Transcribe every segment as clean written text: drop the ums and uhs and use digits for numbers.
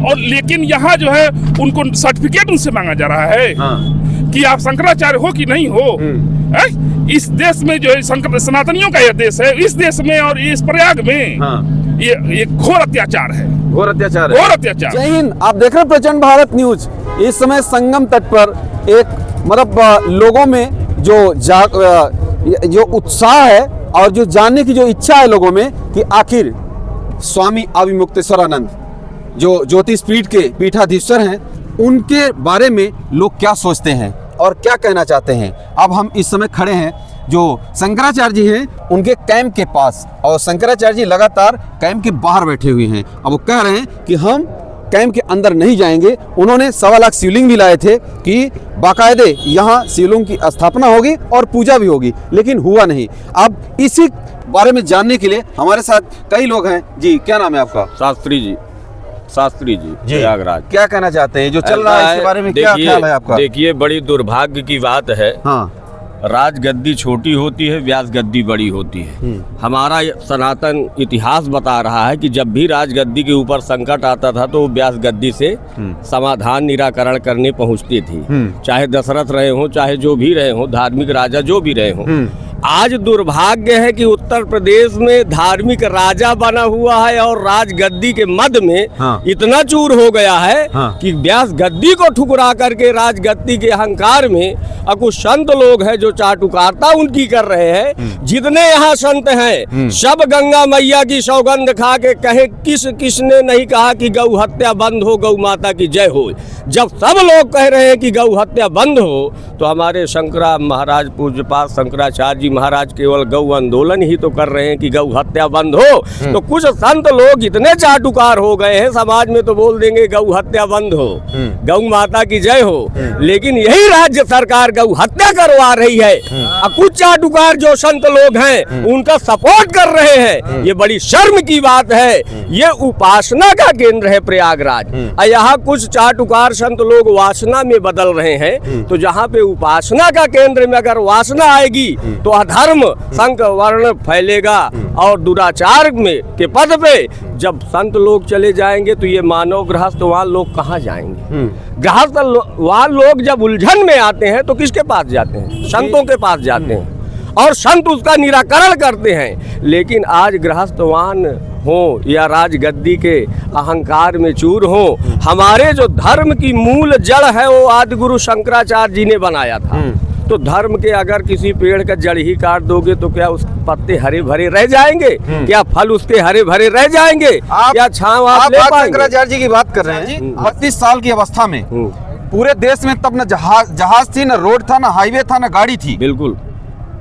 और लेकिन यहाँ जो है उनको सर्टिफिकेट उनसे मांगा जा रहा है कि आप शंकराचार्य हो कि नहीं हो। इस देश में जो है सनातनियों का यह देश है, इस देश में और इस प्रयाग में ये घोर अत्याचार है, घोर अत्याचार, घोर अत्याचार। जय हिंद। आप देख रहे हैं प्रचंड भारत न्यूज। इस समय संगम तट पर एक मतलब लोगों में जो उत्साह है और जो जानने की जो इच्छा है लोगों में कि आखिर स्वामी अविमुक्तेश्वरानंद जो ज्योतिष पीठ के पीठाधीश्वर हैं, उनके बारे में लोग क्या सोचते हैं और क्या कहना चाहते हैं। अब हम इस समय खड़े हैं जो शंकराचार्य जी हैं उनके कैंप के पास, और शंकराचार्य जी लगातार कैंप के बाहर बैठे हुए हैं। अब वो कह रहे हैं कि हम कैंप के अंदर नहीं जाएंगे। उन्होंने 1.25 लाख शिवलिंग भी लाए थे कि बाकायदे यहाँ शिवलिंग की स्थापना होगी और पूजा भी होगी, लेकिन हुआ नहीं। अब इसी बारे में जानने के लिए हमारे साथ कई लोग हैं। जी, क्या नाम है आपका? शास्त्री जी प्रयागराज। क्या कहना चाहते हैं जो चल रहा है इसके बारे में, क्या ख्याल है आपका? देखिए, बड़ी दुर्भाग्य की बात है। राजगद्दी छोटी होती है, व्यास गद्दी बड़ी होती है। हमारा सनातन इतिहास बता रहा है कि जब भी राजगद्दी के ऊपर संकट आता था तो व्यास गद्दी से समाधान निराकरण करने पहुंचती थी, चाहे दशरथ रहे हो, चाहे जो भी रहे हो, धार्मिक राजा जो भी रहे हो। आज दुर्भाग्य है कि उत्तर प्रदेश में धार्मिक राजा बना हुआ है और राजगद्दी के मद में इतना चूर हो गया है कि व्यास गद्दी को ठुकरा करके राजगद्दी के अहंकार में अब कुछ संत लोग हैं जो चाटुकारता उनकी कर रहे हैं। जितने यहाँ संत हैं सब गंगा मैया की सौगंध खा के कहे किसने नहीं कहा कि गौ हत्या बंद हो, गौ माता की जय हो। जब सब लोग कह रहे हैं कि गौ हत्या बंद हो, तो हमारे शंकरा महाराज पूज्यपाद शंकराचार्य जी महाराज केवल गौ आंदोलन ही तो कर रहे हैं कि गौ हत्या बंद हो। तो कुछ संत लोग इतने चाटुकार हो गए हैं, समाज में तो बोल देंगे गौ हत्या बंद हो, गौ माता की जय हो, लेकिन यही राज्य सरकार गौ हत्या करवा रही है। कुछ चाटुकार जो संत लोग हैं उनका सपोर्ट कर रहे हैं। ये बड़ी शर्म की बात है। ये उपासना का केंद्र है प्रयागराज, यहाँ कुछ चाटुकार संत लोग वासना में बदल रहे हैं। तो जहाँ पे उपासना का केंद्र में अगर वासना आएगी तो अधर्म संक वर्ण फैलेगा और दुराचार में के पद पे जब संत लोग चले जाएंगे तो ये मानव गृहस्थवान लोग कहाँ जाएंगे? गृहस्थवान लोग जब उलझन में आते हैं तो किसके पास जाते हैं? संतों के पास जाते हैं और संत उसका निराकरण करते हैं। लेकिन आज गृहस्थवान हो या राजगद्दी के अहंकार में चूर हो, हमारे जो धर्म की मूल जड़ है वो आदि गुरु शंकराचार्य जी ने बनाया था। तो धर्म के अगर किसी पेड़ का जड़ ही काट दोगे तो क्या उस पत्ते हरे भरे रह जाएंगे? क्या फल उसके हरे भरे रह जाएंगे? क्या छांव आप ले पाएंगे? शंकराचार्य जी की बात कर रहे हैं जी। 32 साल की अवस्था में पूरे देश में तब न जहाज थी, न रोड था, न हाईवे था, न गाड़ी थी, बिल्कुल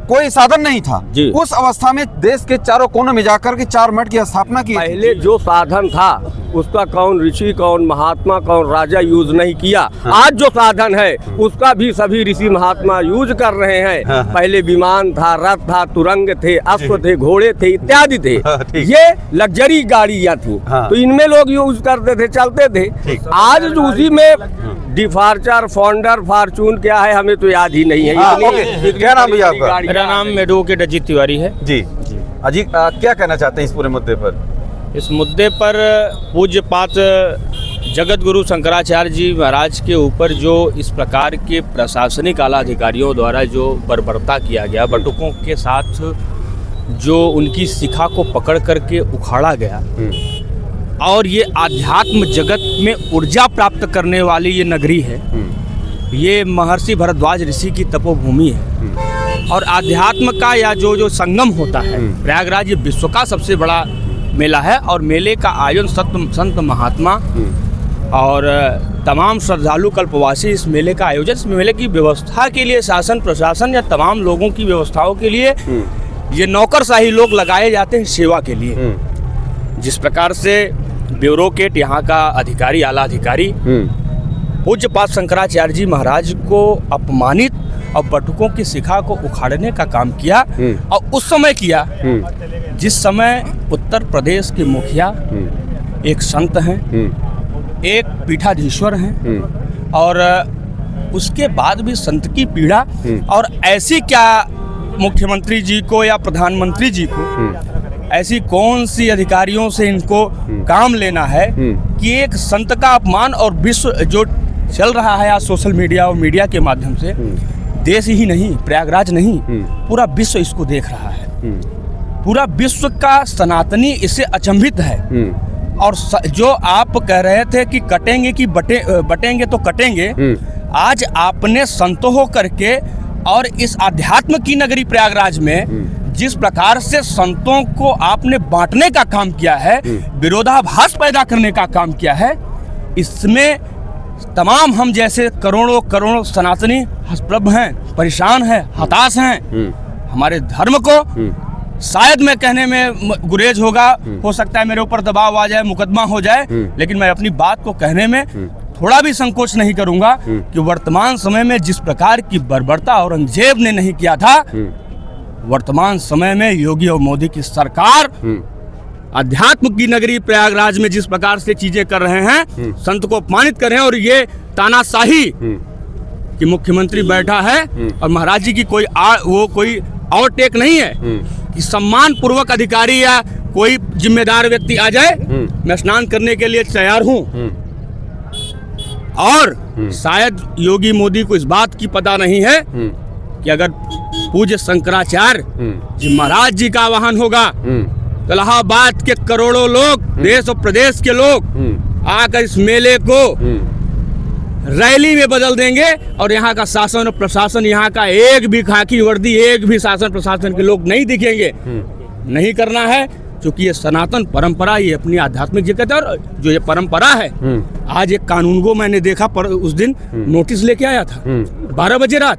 कोई साधन नहीं था। उस अवस्था में देश के चारों कोनों में जाकर के 4 मठ की स्थापना की। पहले जो साधन था उसका कौन ऋषि, कौन महात्मा, कौन राजा यूज नहीं किया। आज जो साधन है उसका भी सभी ऋषि महात्मा यूज कर रहे हैं। पहले विमान था, रथ था, तुरंग थे, अश्व थे, घोड़े थे, इत्यादि थे। ये लग्जरी गाड़ियां थी, तो इनमें लोग यूज करते थे, चलते थे। आज जो उसी में डिफार्चर, फॉन्डर, फॉर्चून क्या है हमें तो याद ही नहीं है। क्या नाम भैया आपका? मेरा नाम एडवोकेट अजीत तिवारी है। जी अजीत, क्या कहना चाहते हैं इस पूरे मुद्दे पर? इस मुद्दे पर पूज्यपाद जगत गुरु शंकराचार्य जी महाराज के ऊपर जो इस प्रकार के प्रशासनिक आला अधिकारियों द्वारा जो बर्बरता किया गया, बटुकों के साथ जो उनकी शिखा को पकड़ करके उखाड़ा गया, और ये आध्यात्म जगत में ऊर्जा प्राप्त करने वाली ये नगरी है, ये महर्षि भरद्वाज ऋषि की तपोभूमि है। और आध्यात्म का या जो संगम होता है प्रयागराज, ये विश्व का सबसे बड़ा मेला है। और मेले का आयोजन संत महात्मा और तमाम श्रद्धालु कल्पवासी इस मेले का आयोजन, इस मेले की व्यवस्था के लिए शासन प्रशासन या तमाम लोगों की व्यवस्थाओं के लिए ये नौकरशाही लोग लगाए जाते हैं सेवा के लिए। जिस प्रकार से ब्यूरोक्रेट यहाँ का अधिकारी, आला अधिकारी पूज्यपाद शंकराचार्य जी महाराज को अपमानित और बटुकों की शिखा को उखाड़ने का काम किया, और उस समय किया जिस समय उत्तर प्रदेश के मुखिया एक संत हैं, एक पीठाधीश्वर हैं, और उसके बाद भी संत की पीड़ा। और ऐसी क्या मुख्यमंत्री जी को या प्रधानमंत्री जी को ऐसी कौन सी अधिकारियों से इनको काम लेना है कि एक संत का अपमान और विश्व जो चल रहा है आज सोशल मीडिया और मीडिया के माध्यम से, देश ही नहीं, प्रयागराज नहीं, पूरा विश्व इसको देख रहा है। पूरा विश्व का सनातनी इससे अचंभित है। और जो आप कह रहे थे कि कटेंगे कि बटेंगे तो कटेंगे, आज आपने संत हो करके और इस आध्यात्म की नगरी प्रयागराज में जिस प्रकार से संतों को आपने बांटने का काम किया है, विरोधाभास पैदा करने का काम किया है, इसमें तमाम हम जैसे करोड़ों करोड़ों सनातनी हतप्रभ हैं, परेशान हैं, हताश हैं। हमारे धर्म को शायद मैं कहने में गुरेज होगा, हो सकता है मेरे ऊपर दबाव आ जाए, मुकदमा हो जाए, लेकिन मैं अपनी बात को कहने में थोड़ा भी संकोच नहीं करूंगा कि वर्तमान समय में जिस प्रकार की बर्बरता औरंगजेब ने नहीं किया था, वर्तमान समय में योगी और मोदी की सरकार अध्यात्म की नगरी प्रयागराज में जिस प्रकार से चीजें कर रहे हैं, संत को अपमानित कर रहे हैं। और ये तानाशाही कि मुख्यमंत्री बैठा है और महाराज जी की कोई ओवरटेक नहीं है कि सम्मान पूर्वक अधिकारी या कोई जिम्मेदार व्यक्ति आ जाए, मैं स्नान करने के लिए तैयार हूं। और शायद योगी मोदी को इस बात की पता नहीं है कि अगर पूज्य शंकराचार्य जी महाराज जी का वाहन होगा तो इलाहाबाद के करोड़ों लोग, देश और प्रदेश के लोग आकर इस मेले को रैली में बदल देंगे और यहाँ का शासन और प्रशासन, यहाँ का एक भी खाकी वर्दी, एक भी शासन प्रशासन के लोग नहीं दिखेंगे। नहीं करना है, क्योंकि ये सनातन परंपरा, ये अपनी आध्यात्मिक जगत है। और जो ये परंपरा है, आज एक कानून को मैंने देखा पर उस दिन नोटिस लेके आया था 12 बजे रात।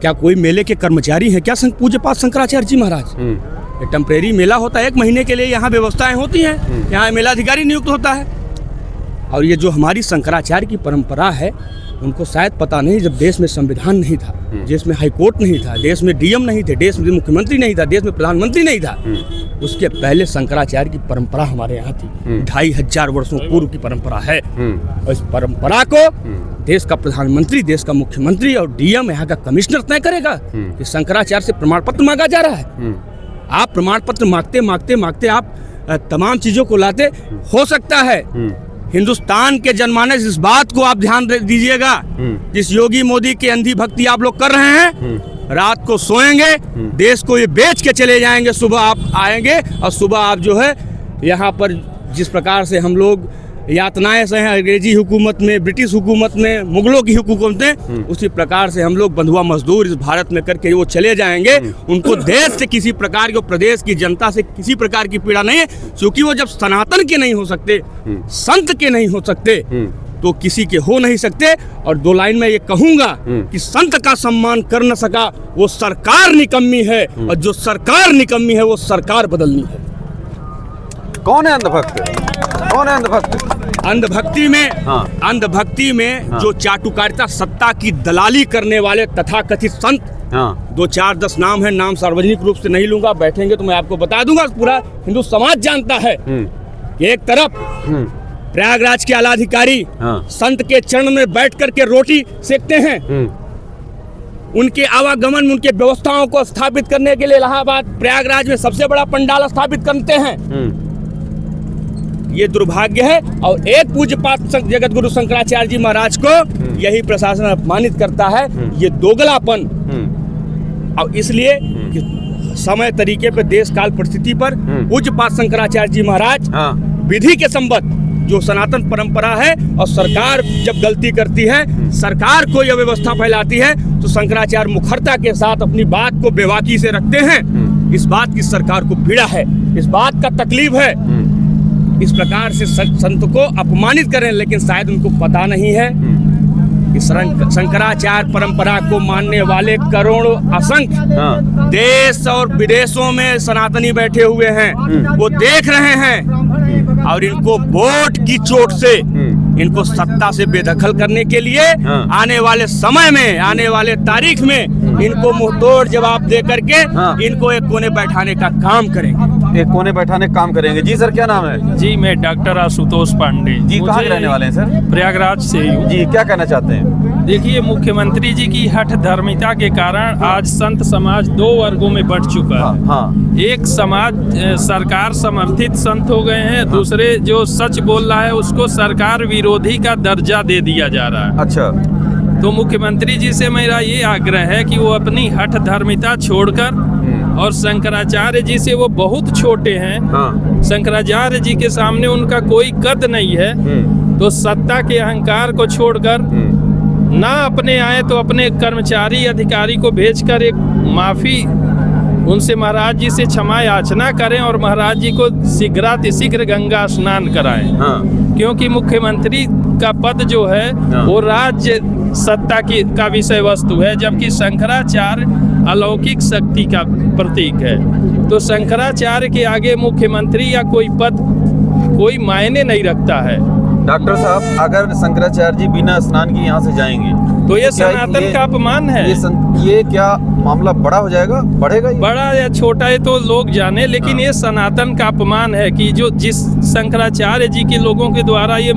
क्या कोई मेले के कर्मचारी हैं क्या? पूज्य पाद शंकराचार्य जी महाराज, ये टेम्परेरी मेला होता है, 1 महीने के लिए यहाँ व्यवस्थाएं होती हैं, यहाँ मेलाधिकारी नियुक्त होता है। और ये जो हमारी शंकराचार्य की परंपरा है, उनको शायद पता नहीं, जब देश में संविधान नहीं था, देश में हाईकोर्ट नहीं था, देश में डीएम नहीं थे, देश में मुख्यमंत्री नहीं था, देश में प्रधानमंत्री नहीं था, उसके पहले शंकराचार्य की परंपरा हमारे यहाँ थी। 2500 वर्षों पूर्व की परंपरा है। और इस परंपरा को देश का प्रधानमंत्री, देश का मुख्यमंत्री और डीएम, यहाँ का कमिश्नर तय करेगा कि शंकराचार्य से प्रमाण पत्र मांगा जा रहा है। आप प्रमाण पत्र मांगते आप तमाम चीजों को लाते। हो सकता है हिंदुस्तान के जनमानस इस बात को आप ध्यान दीजिएगा, जिस योगी मोदी की अंधी भक्ति आप लोग कर रहे हैं, रात को सोएंगे, देश को ये बेच के चले जाएंगे, सुबह आप आएंगे और सुबह आप जो है यहाँ पर जिस प्रकार से हम लोग यातनाएं सहे हैं अंग्रेजी हुकूमत में, ब्रिटिश हुकूमत में, मुगलों की हुकूमत में, उसी प्रकार से हम लोग बंधुआ मजदूर इस भारत में करके वो चले जाएंगे। उनको देश से किसी प्रकार के, प्रदेश की जनता से किसी प्रकार की पीड़ा नहीं है, क्योंकि वो जब सनातन के नहीं हो सकते, संत के नहीं हो सकते, तो किसी के हो नहीं सकते। और 2 लाइन में ये कहूंगा कि संत का सम्मान कर न सका वो सरकार निकम्मी है, और जो सरकार निकम्मी है वो सरकार बदलनी है। कौन है अंधभक्त? कौन है अंधभक्त? अंधभक्ति में जो चाटुकारिता, सत्ता की दलाली करने वाले तथाकथित संत, 2-4-10 नाम है, नाम सार्वजनिक रूप से नहीं लूंगा, बैठेंगे तो मैं आपको बता दूंगा। पूरा हिंदू समाज जानता है कि एक तरफ प्रयागराज के आलाधिकारी संत के चरण में बैठ करके रोटी सेकते हैं, उनके आवागमन में उनके व्यवस्थाओं को स्थापित करने के लिए इलाहाबाद प्रयागराज में सबसे बड़ा पंडाल स्थापित करते हैं। ये दुर्भाग्य है। और एक पूज्य पाद जगत गुरु शंकराचार्य जी महाराज को यही प्रशासन अपमानित करता है। ये दोगलापन, और इसलिए समय तरीके पर, देश काल परिस्थिति पर पूज्य पाद शंकराचार्य जी महाराज विधि के संबद्ध जो सनातन परंपरा है, और सरकार जब गलती करती है, सरकार को यह व्यवस्था फैलाती है, तो शंकराचार्य मुखरता के साथ अपनी बात को बेबाकी से रखते हैं। इस बात की सरकार को पीड़ा है, इस बात का तकलीफ है, इस प्रकार से संत को अपमानित करें। लेकिन शायद उनको पता नहीं है कि शंकराचार्य परंपरा को मानने वाले करोड़ों असंख्य देश और विदेशों में सनातनी बैठे हुए हैं, वो देख रहे हैं, और इनको वोट की चोट से, इनको सत्ता से बेदखल करने के लिए आने वाले समय में, आने वाले तारीख में इनको मुंहतोड़ जवाब दे करके इनको एक कोने बैठाने का काम करेंगे। एक कोने बैठाने का काम करेंगे। जी सर, क्या नाम है? जी, मैं डॉक्टर आशुतोष पांडे। जी, कहाँ के रहने वाले हैं सर? प्रयागराज से ही हूँ। जी, क्या कहना चाहते हैं? देखिए, मुख्यमंत्री जी की हठ धर्मिता के कारण आज संत समाज दो वर्गों में बंट चुका है। हाँ एक समाज सरकार समर्थित संत हो गए हैं, दूसरे जो सच बोल रहा है उसको सरकार विरोधी का दर्जा दे दिया जा रहा है। अच्छा। तो मुख्यमंत्री जी से मेरा ये आग्रह है कि वो अपनी हठ धर्मिता छोड़कर, और शंकराचार्य जी से वो बहुत छोटे हैं, हाँ। शंकराचार्य जी के सामने उनका कोई कद नहीं है, तो सत्ता के अहंकार को छोड़कर ना अपने आए तो अपने कर्मचारी अधिकारी को भेजकर एक माफी उनसे महाराज जी से क्षमा याचना करें और महाराज जी को शीघ्र गंगा स्नान कराएं। हाँ। क्योंकि मुख्यमंत्री का पद जो है वो राज्य सत्ता का विषय वस्तु है, जबकि शंकराचार्य अलौकिक शक्ति का प्रतीक है। तो शंकराचार्य के आगे मुख्यमंत्री या कोई पद कोई मायने नहीं रखता है। डॉक्टर साहब, अगर शंकराचार्य जी बिना स्नान के यहाँ से जाएंगे तो ये सनातन का अपमान है। ये क्या मामला बड़ा हो जाएगा, बढ़ेगा? बड़ा या छोटा है तो लोग जाने, लेकिन ये सनातन का अपमान है कि जो जिस शंकराचार्य जी के लोगों के द्वारा ये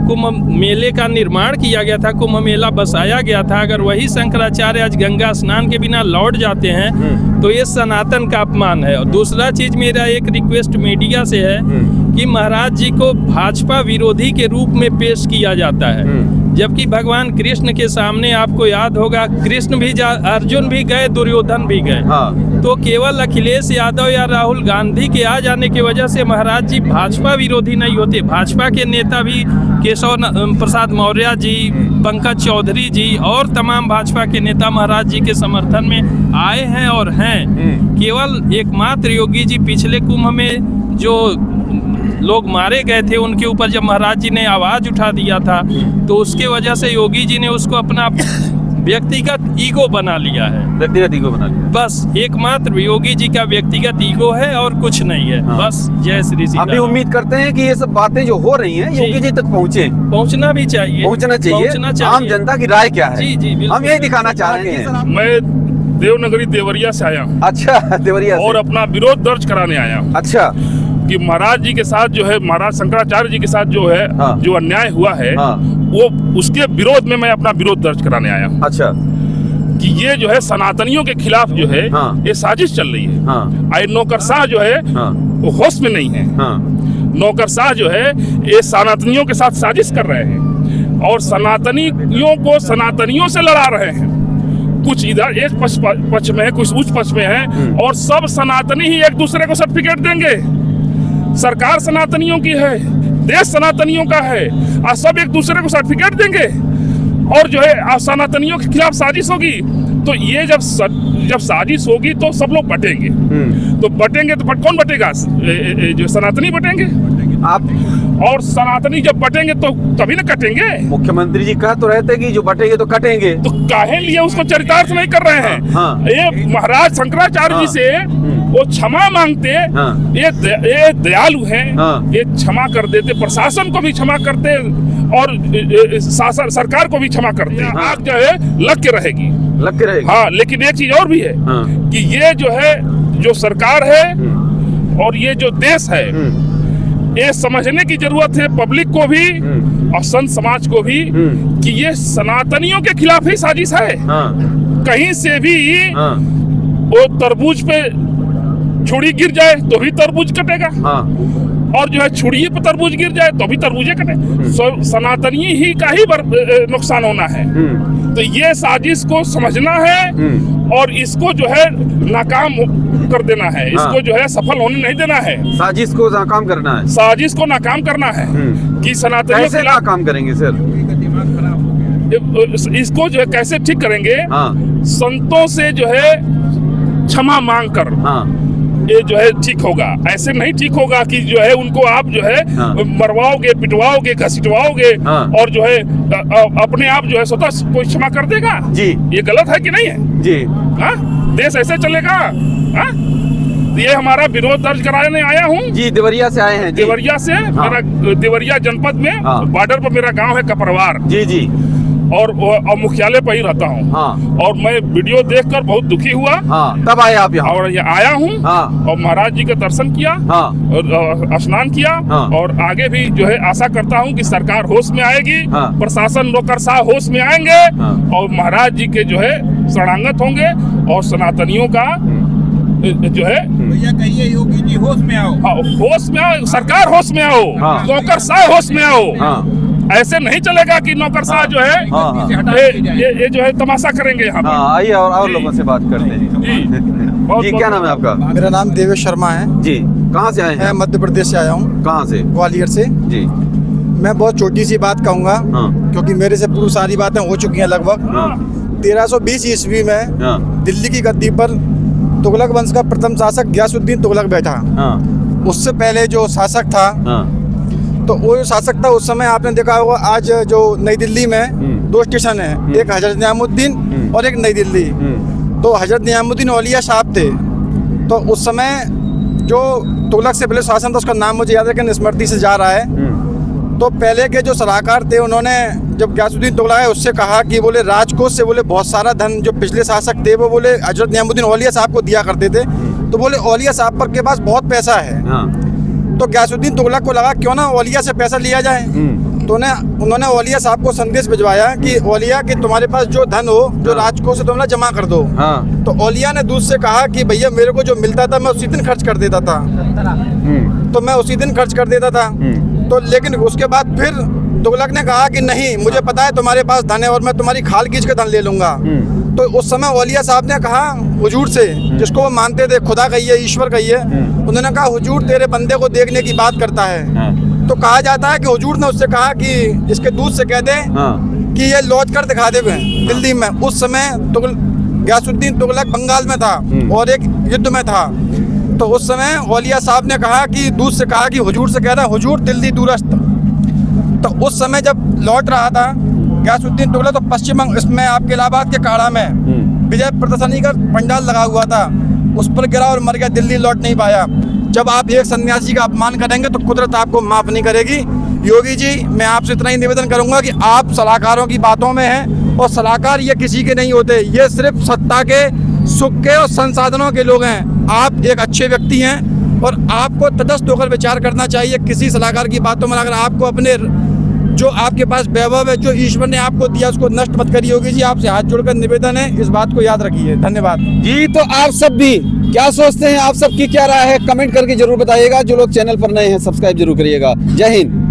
कुंभ मेले का निर्माण किया गया था, कुंभ मेला बसाया गया था, अगर वही शंकराचार्य आज गंगा स्नान के बिना लौट जाते हैं तो ये सनातन का अपमान है। और दूसरा चीज, मेरा एक रिक्वेस्ट मीडिया से है कि महाराज जी को भाजपा विरोधी के रूप में पेश किया जाता है, जबकि भगवान कृष्ण के सामने आपको याद होगा कृष्ण भी अर्जुन भी गए, दुर्योधन भी गए। हाँ। तो केवल अखिलेश यादव या राहुल गांधी के आ जाने की वजह से महाराज जी भाजपा विरोधी नहीं होते। भाजपा के नेता भी केशव प्रसाद मौर्य जी, पंकज चौधरी जी और तमाम भाजपा के नेता महाराज जी के समर्थन में आए हैं और हैं। केवल एकमात्र योगी जी पिछले कुंभ में जो लोग मारे गए थे उनके ऊपर जब महाराज जी ने आवाज उठा दिया था, तो उसके वजह से योगी जी ने उसको अपना व्यक्तिगत ईगो बना लिया है। व्यक्तिगत ईगो बना लिया, बस एकमात्र योगी जी का व्यक्तिगत ईगो है और कुछ नहीं है। हाँ। बस जय श्री सीताराम। हम भी उम्मीद करते हैं कि ये सब बातें जो हो रही हैं योगी जी तक पहुंचना भी चाहिए, पहुंचना चाहिए। आम जनता की राय क्या है, जी जी बिल्कुल। हम यही दिखाना चाह रहे हैं। मैं देवनगरी देवरिया से आया हूँ। अच्छा, देवरिया और अपना विरोध दर्ज कराने आया हूँ। अच्छा। कि महाराज जी के साथ जो है, महाराज शंकराचार्य जी के साथ जो है, हाँ। जो अन्याय हुआ है, हाँ। वो उसके विरोध में मैं अपना विरोध दर्ज कराने आया हूँ। अच्छा। कि ये जो है सनातनियों के खिलाफ जो है, हाँ। ये साजिश चल रही है। हाँ। आई नौकरशाह जो है, हाँ। वो होश में नहीं है। हाँ। नौकरशाह जो है ये सनातनियों के साथ साजिश कर रहे हैं और सनातनियों को सनातनियों से लड़ा रहे हैं। कुछ इधर एक पक्ष में है, कुछ उस पक्ष में है, और सब सनातनी ही एक दूसरे को सर्टिफिकेट देंगे। सरकार सनातनियों की है, देश सनातनियों का है, और सब एक दूसरे को सर्टिफिकेट देंगे। और जो है सनातनियों के खिलाफ साजिश होगी, तो ये जब साजिश होगी तो सब लोग बटेंगे। तो बटेंगे तो कौन बटेगा? जो सनातनी बटेंगे। आप और सनातनी जब बटेंगे तो तभी ना कटेंगे। मुख्यमंत्री जी कह तो रहते कि जो बटेंगे तो कटेंगे, तो काहे लिए उसको चरितार्थ नहीं कर रहे हैं? हाँ। ये महाराज शंकराचार्य जी से वो क्षमा मांगते, हाँ। ये दयालु हैं, हाँ। ये क्षमा कर देते, प्रशासन को भी क्षमा करते और सरकार को भी क्षमा करते। हाँ। आग जो है लग के रहेगी। हाँ, लेकिन एक चीज और भी है, हाँ। कि ये जो है, जो सरकार है और ये जो देश है, ये समझने की जरूरत है पब्लिक को भी और संत समाज को भी, कि ये सनातनियों के खिलाफ ही साजिश है। हाँ। कहीं से भी हाँ। वो तरबूज पे छुरी गिर जाए तो भी तरबूज कटेगा। हाँ। और जो है छुरी पे तरबूज गिर जाए तो भी तरबूजे कटे। सनातनी ही का ही नुकसान होना है। तो ये साजिश को समझना है और इसको जो है नाकाम कर देना है। इसको जो है सफल होने नहीं देना है। साजिश को नाकाम करना है। साजिश को नाकाम करना है कि सनातनियों कैसे नाकाम करेंगे सर? इसको जो है कैसे ठीक करेंगे? हाँ। संतों से जो है क्षमा मांग कर, हाँ। ये जो है ठीक होगा। ऐसे नहीं ठीक होगा कि जो है उनको आप जो है, हाँ। मरवाओगे, पिटवाओगे, घसीटवाओगे, हाँ। और जो है अपने आप जो है स्वतः कोई क्षमा कर देगा जी। ये गलत है कि नहीं है जी? हाँ, देश ऐसे चलेगा? हाँ? ये हमारा विरोध दर्ज कराने आया हूँ जी। देवरिया से आए हैं? देवरिया से। हाँ। मेरा देवरिया जनपद में, हाँ। बॉर्डर पर मेरा गांव है कपरवार जी जी। और मुख्यालय पर ही रहता हूँ। हाँ। और मैं वीडियो देखकर बहुत दुखी हुआ। हाँ, तब आए आप यहाँ? और ये आया हूँ। हाँ। और महाराज जी का दर्शन किया। हाँ। और स्नान किया। हाँ। और आगे भी जो है आशा करता हूँ कि सरकार होश में आएगी। हाँ। प्रशासन नौकरशाह होश में आएंगे। हाँ। और महाराज जी के जो है शरणागत होंगे और सनातनियों का जो है भैया कहिए योगी जी होश में आओ। हाँ, होश में आओ, सरकार होश में आओ। हाँ। नौकरशाह होश में आओ। हाँ। ऐसे नहीं चलेगा कि नौकरशाह जो है हाँ, हाँ। ये जो है तमाशा करेंगे यहाँ पर। हाँ, आइए और लोगों से बात करते हैं जी। जी। क्या नाम है आपका? मेरा नाम देवेश शर्मा है। जी, कहाँ से आए मैं हैं? मध्य प्रदेश से आया हूँ, कहाँ से? ग्वालियर से। जी। मैं बहुत छोटी सी बात कहूँगा, हाँ। क्योंकि मेरे से पूरी सारी बातें हो चुकी हैं लगभग। हाँ। 1320 ईस्वी में हाँ। दिल्ली की गद्दी पर तुगलक वंश का प्रथम शासक गयासुद्दीन तुगलक बैठा। हाँ। उससे पहले जो शासक था, हाँ। तो वो जो शासक था उस समय आपने देखा होगा, आज जो नई दिल्ली में 2 स्टेशन है, एक हजरत निजामुद्दीन और एक नई दिल्ली। तो हजरत निजामुद्दीन औलिया साहब थे। तो उस समय जो तुगलक से पहले शासन था उसका नाम मुझे याद है लेकिन स्मृति से जा रहा है। तो पहले के जो सलाहकार थे उन्होंने जब गयासुद्दीन तुगलक आए उससे कहा कि बोले राजकोष से बोले बहुत सारा धन जो पिछले शासक थे वो बोले हजरत निजामुद्दीन औलिया साहब को दिया करते थे। तो बोले औलिया साहब पर के पास बहुत पैसा है। तो गयासुद्दीन तुगलक को लगा क्यों ना औलिया से पैसा लिया जाए। तो उन्होंने औलिया साहब को संदेश भिजवाया कि औलिया कि तुम्हारे पास जो धन हो जो राजकोष से तुम जमा कर दो। हाँ। तो औलिया ने दूध से कहा कि भैया मेरे को जो मिलता था मैं उसी दिन खर्च कर देता था। तो मैं उसी दिन खर्च कर देता था। तो लेकिन उसके बाद फिर तुगलक ने कहा कि नहीं, मुझे पता है तुम्हारे पास धन है और मैं तुम्हारी खाल खींच के धन ले लूंगा। तो उस समय औलिया साहब ने कहा हुजूर से, जिसको वो मानते थे खुदा कहिए ईश्वर कहिए, उन्होंने कहा हुजूर तेरे बंदे को देखने की बात करता है। तो कहा जाता है कि हुजूर ने उससे कहा कि इसके दूध से कह दे कि ये लौट कर दिखा दे दिल्ली में। उस समय गयासुद्दीन तुगलक बंगाल में था और एक युद्ध में था। तो उस समय औलिया साहब ने कहा कि दूध से कहा कि हुजूर से कह रहा है हुजूर दिल्ली दूरस्थ। तो उस समय जब लौट रहा था गयासुद्दीन तुगलक तो पश्चिम इसमें आपके इलाहाबाद के काड़ा में विजय प्रदर्शनी का पंडाल लगा हुआ था, उस पर गिरा और मर गया, दिल्ली लौट नहीं पाया। जब आप एक सन्यासी का अपमान करेंगे तो कुदरत आपको माफ नहीं करेगी। योगी जी मैं आपसे इतना ही निवेदन करूंगा कि आप सलाहकारों की बातों में हैं और सलाहकार ये किसी के नहीं होते, ये सिर्फ सत्ता के सुख के और संसाधनों के लोग हैं। आप एक अच्छे व्यक्ति हैं और आपको तटस्थ होकर विचार करना चाहिए किसी सलाहकार की बातों में। अगर आपको अपने जो आपके पास वैभव है जो ईश्वर ने आपको दिया उसको नष्ट मत करिए। योगी जी आपसे हाथ जोड़कर निवेदन है, इस बात को याद रखिए। धन्यवाद जी। तो आप सब भी क्या सोचते हैं, आप सबकी क्या राय है, कमेंट करके जरूर बताइएगा। जो लोग चैनल पर नए हैं सब्सक्राइब जरूर करिएगा। जय हिंद।